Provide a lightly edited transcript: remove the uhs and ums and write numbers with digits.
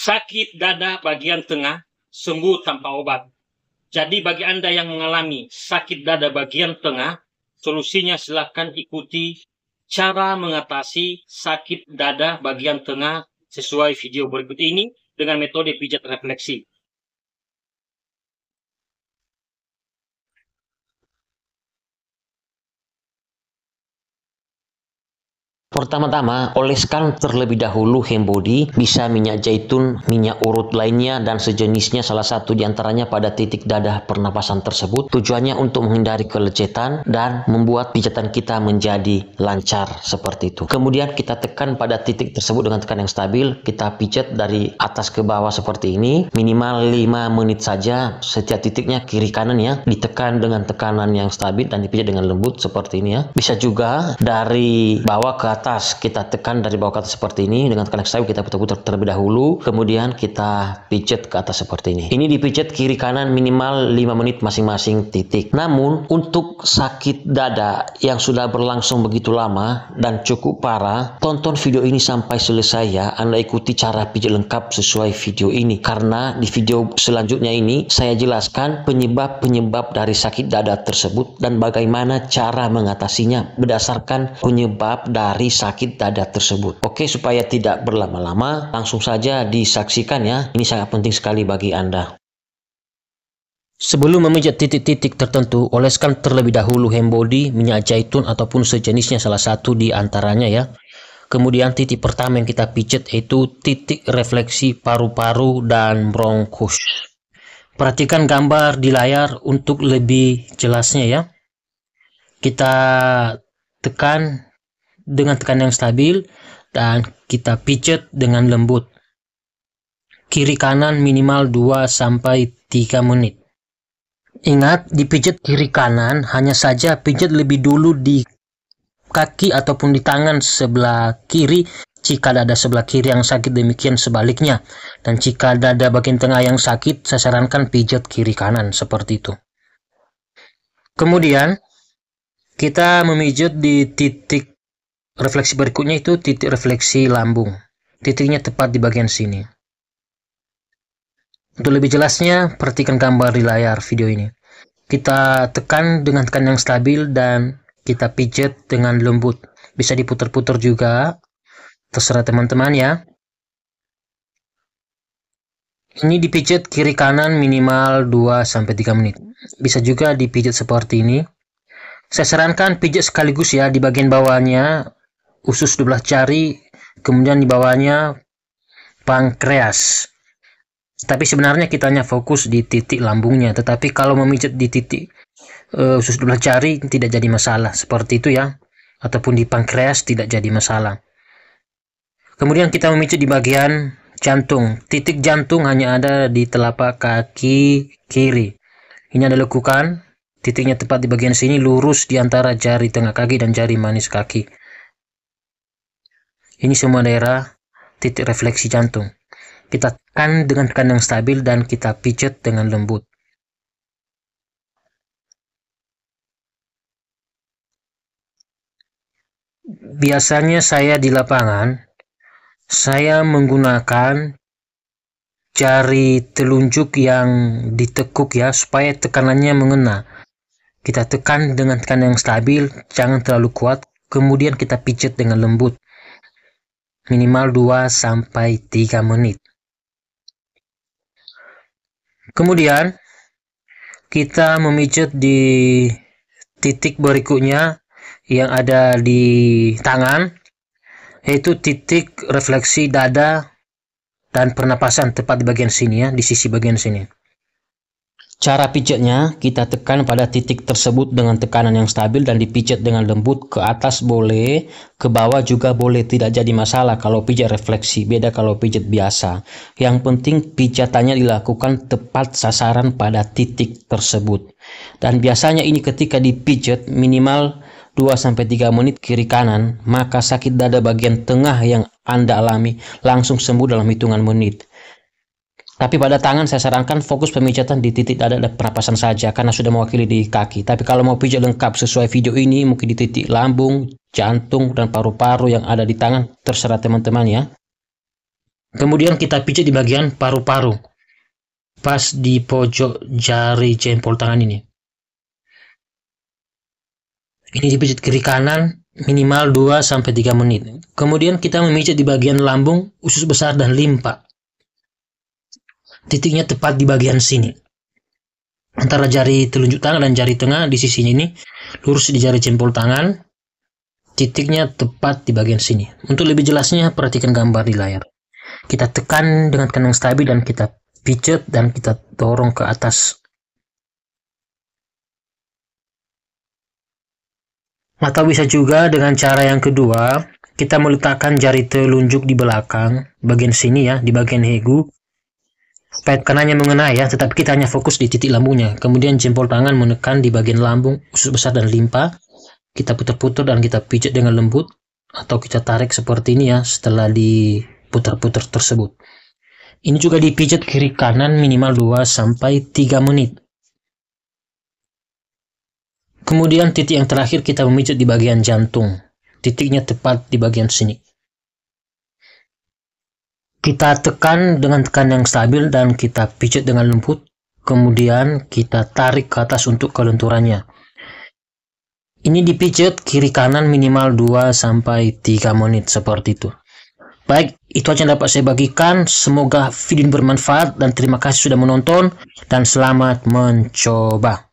sakit dada bagian tengah sembuh tanpa obat. Jadi bagi Anda yang mengalami sakit dada bagian tengah, solusinya silahkan ikuti cara mengatasi sakit dada bagian tengah sesuai video berikut ini dengan metode pijat refleksi. Pertama-tama, oleskan terlebih dahulu hand body, bisa minyak zaitun, minyak urut lainnya, dan sejenisnya salah satu diantaranya pada titik dada pernapasan tersebut. Tujuannya untuk menghindari kelecetan dan membuat pijatan kita menjadi lancar seperti itu. Kemudian kita tekan pada titik tersebut dengan tekan yang stabil. Kita pijat dari atas ke bawah seperti ini, minimal 5 menit saja. Setiap titiknya kiri kanan ya, ditekan dengan tekanan yang stabil dan dipijat dengan lembut seperti ini ya. Bisa juga dari bawah ke atas, kita tekan dari bawah ke atas seperti ini dengan tekan stabil, kita putar-putar terlebih dahulu, kemudian kita pijat ke atas seperti ini. Ini dipijat kiri kanan minimal 5 menit masing-masing titik. Namun untuk sakit dada yang sudah berlangsung begitu lama dan cukup parah, tonton video ini sampai selesai ya. Anda ikuti cara pijat lengkap sesuai video ini, karena di video selanjutnya ini saya jelaskan penyebab-penyebab dari sakit dada tersebut dan bagaimana cara mengatasinya berdasarkan penyebab dari sakit dada tersebut. Oke, supaya tidak berlama-lama, langsung saja disaksikan ya. Ini sangat penting sekali bagi Anda. Sebelum memijat titik-titik tertentu, oleskan terlebih dahulu hand body, minyak zaitun ataupun sejenisnya salah satu di antaranya ya. Kemudian titik pertama yang kita pijat yaitu titik refleksi paru-paru dan bronkus. Perhatikan gambar di layar untuk lebih jelasnya ya. Kita tekan dengan tekan yang stabil dan kita pijat dengan lembut. Kiri kanan minimal 2-3 menit. Ingat, dipijat kiri kanan hanya saja pijat lebih dulu di kaki ataupun di tangan sebelah kiri jika dada sebelah kiri yang sakit, demikian sebaliknya. Dan jika dada bagian tengah yang sakit, saya sarankan pijat kiri kanan seperti itu. Kemudian kita memijat di titik refleksi berikutnya, itu titik refleksi lambung. Titiknya tepat di bagian sini. Untuk lebih jelasnya, perhatikan gambar di layar video ini. Kita tekan dengan tekan yang stabil dan kita pijat dengan lembut. Bisa diputar-putar juga, terserah teman-teman ya. Ini dipijat kiri kanan minimal 2-3 menit. Bisa juga dipijat seperti ini. Saya sarankan pijat sekaligus ya, di bagian bawahnya usus 12 jari, kemudian di bawahnya pankreas. Tapi sebenarnya kita hanya fokus di titik lambungnya, tetapi kalau memijat di titik usus 12 jari tidak jadi masalah, seperti itu ya. Ataupun di pankreas tidak jadi masalah. Kemudian kita memijat di bagian jantung. Titik jantung hanya ada di telapak kaki kiri. Ini Anda lakukan, titiknya tepat di bagian sini, lurus di antara jari tengah kaki dan jari manis kaki. Ini semua daerah titik refleksi jantung. Kita tekan dengan tekan yang stabil dan kita pijat dengan lembut. Biasanya saya di lapangan, saya menggunakan jari telunjuk yang ditekuk ya, supaya tekanannya mengena. Kita tekan dengan tekan yang stabil, jangan terlalu kuat, kemudian kita pijat dengan lembut. Minimal 2-3 menit. Kemudian kita memijat di titik berikutnya yang ada di tangan, yaitu titik refleksi dada dan pernapasan, tepat di bagian sini ya, di sisi bagian sini. Cara pijatnya, kita tekan pada titik tersebut dengan tekanan yang stabil dan dipijat dengan lembut. Ke atas boleh, ke bawah juga boleh, tidak jadi masalah kalau pijat refleksi, beda kalau pijat biasa. Yang penting pijatannya dilakukan tepat sasaran pada titik tersebut. Dan biasanya ini ketika dipijat minimal 2-3 menit kiri kanan, maka sakit dada bagian tengah yang Anda alami langsung sembuh dalam hitungan menit. Tapi pada tangan saya sarankan fokus pemijatan di titik dada dan pernapasan saja, karena sudah mewakili di kaki. Tapi kalau mau pijat lengkap sesuai video ini, mungkin di titik lambung, jantung, dan paru-paru yang ada di tangan, terserah teman-teman ya. Kemudian kita pijat di bagian paru-paru, pas di pojok jari jempol tangan ini. Ini dipijat kiri kanan minimal 2-3 menit. Kemudian kita memijat di bagian lambung, usus besar, dan limpa. Titiknya tepat di bagian sini. Antara jari telunjuk tangan dan jari tengah di sisinya ini, lurus di jari jempol tangan. Titiknya tepat di bagian sini. Untuk lebih jelasnya, perhatikan gambar di layar. Kita tekan dengan tekan yang stabil dan kita pijat dan kita dorong ke atas. Atau bisa juga dengan cara yang kedua, kita meletakkan jari telunjuk di belakang, bagian sini ya, di bagian hegu. Supaya tekanannya mengenai ya, tetapi kita hanya fokus di titik lambungnya. Kemudian jempol tangan menekan di bagian lambung, usus besar dan limpa. Kita putar-putar dan kita pijat dengan lembut. Atau kita tarik seperti ini ya, setelah diputar-putar tersebut. Ini juga dipijat kiri kanan minimal 2-3 menit. Kemudian titik yang terakhir kita memijat di bagian jantung. Titiknya tepat di bagian sini. Kita tekan dengan tekan yang stabil dan kita pijat dengan lembut. Kemudian kita tarik ke atas untuk kelenturannya. Ini dipijat kiri kanan minimal 2-3 menit seperti itu. Baik, itu aja yang dapat saya bagikan. Semoga video ini bermanfaat dan terima kasih sudah menonton dan selamat mencoba.